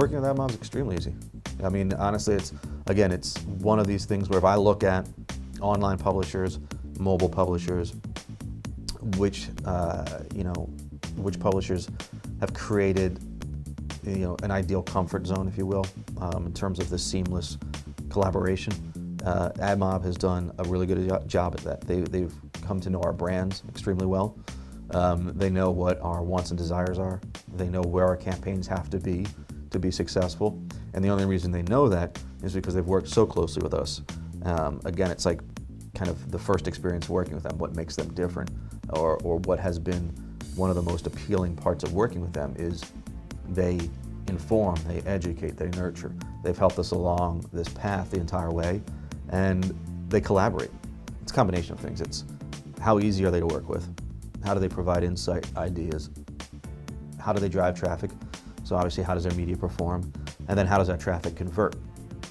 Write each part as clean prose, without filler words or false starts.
Working with AdMob is extremely easy. I mean, honestly, it's one of these things where if I look at online publishers, mobile publishers, which publishers have created, an ideal comfort zone, if you will, in terms of the seamless collaboration. AdMob has done a really good job at that. They've come to know our brands extremely well. They know what our wants and desires are. They know where our campaigns have to be successful. And the only reason they know that is because they've worked so closely with us. Again, it's like kind of the first experience working with them. What makes them different, or what has been one of the most appealing parts of working with them is they inform, they educate, they nurture. They've helped us along this path the entire way, and they collaborate. It's a combination of things. It's how easy are they to work with? How do they provide insight, ideas? How do they drive traffic? So obviously, how does their media perform? And then how does that traffic convert?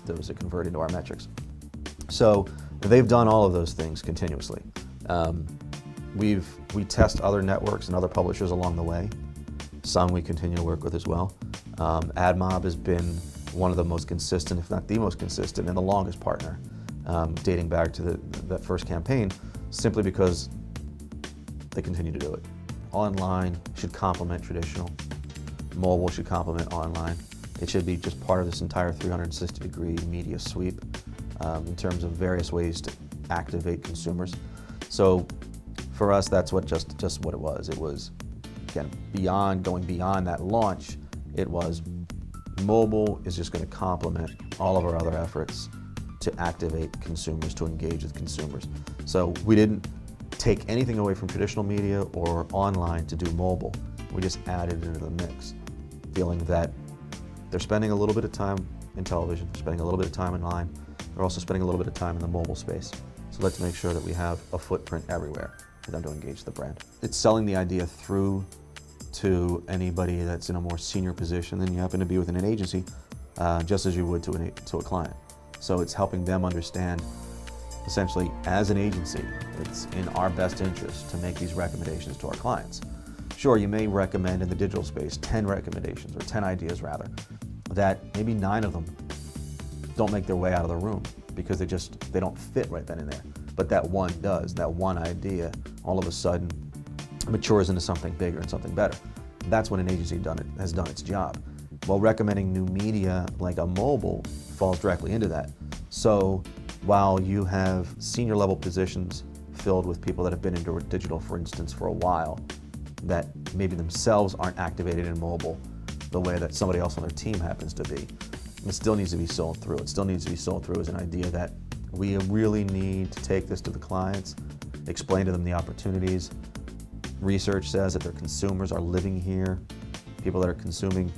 Does it convert into our metrics? So they've done all of those things continuously. We test other networks and other publishers along the way. Some we continue to work with as well. AdMob has been one of the most consistent, if not the most consistent, and the longest partner, dating back to that first campaign, simply because they continue to do it. Online should complement traditional. Mobile should complement online. It should be just part of this entire 360-degree media sweep in terms of various ways to activate consumers. So for us, that's just what it was. It was, again, going beyond that launch. It was mobile is just going to complement all of our other efforts to activate consumers, to engage with consumers. So we didn't take anything away from traditional media or online to do mobile. We just added it into the mix, feeling that they're spending a little bit of time in television, spending a little bit of time online. They're also spending a little bit of time in the mobile space. So let's make sure that we have a footprint everywhere for them to engage the brand. It's selling the idea through to anybody that's in a more senior position than you happen to be within an agency, just as you would to a client. So it's helping them understand, essentially, as an agency, it's in our best interest to make these recommendations to our clients. Sure, you may recommend in the digital space 10 recommendations, or 10 ideas rather, that maybe 9 of them don't make their way out of the room because they don't fit right then and there. But that one does. That one idea all of a sudden matures into something bigger and something better. That's when an agency has done its job. Well, recommending new media like a mobile falls directly into that. So while you have senior level positions filled with people that have been into digital, for instance, for a while, that maybe themselves aren't activated in mobile the way that somebody else on their team happens to be, it still needs to be sold through. It still needs to be sold through as an idea that we really need to take this to the clients, explain to them the opportunities. Research says that their consumers are living here, people that are consuming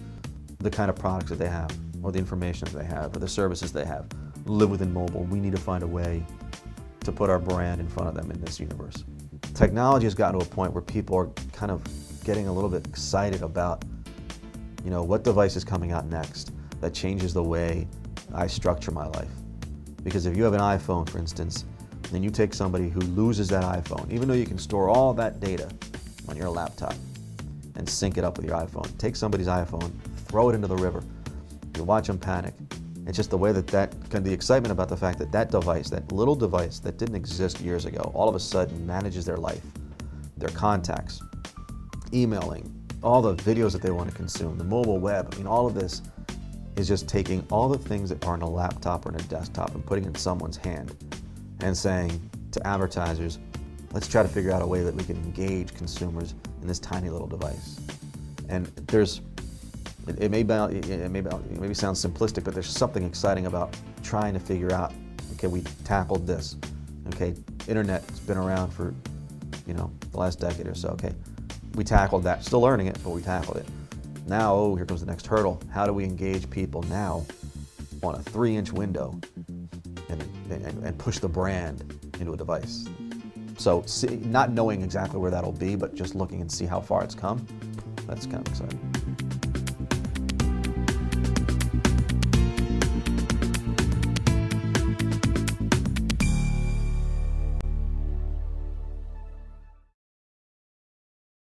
the kind of products that they have, or the information that they have, or the services they have, live within mobile. We need to find a way to put our brand in front of them in this universe. Technology has gotten to a point where people are kind of getting a little bit excited about, what device is coming out next that changes the way I structure my life. Because if you have an iPhone, for instance, and you take somebody who loses that iPhone, even though you can store all that data on your laptop and sync it up with your iPhone, take somebody's iPhone, throw it into the river, you watch them panic. It's just the way the excitement about the fact that that device, that little device that didn't exist years ago, all of a sudden manages their life, their contacts, emailing, all the videos that they want to consume, the mobile web. All of this is just taking all the things that are on a laptop or in a desktop and putting it in someone's hand and saying to advertisers, let's try to figure out a way that we can engage consumers in this tiny little device. And it may sound simplistic, but there's something exciting about trying to figure out, okay, we tackled this. Okay, internet's been around for, the last decade or so. Okay, we tackled that. Still learning it, but we tackled it. Now, here comes the next hurdle. How do we engage people now on a 3-inch window and push the brand into a device? So not knowing exactly where that'll be, but just looking and see how far it's come, that's kind of exciting.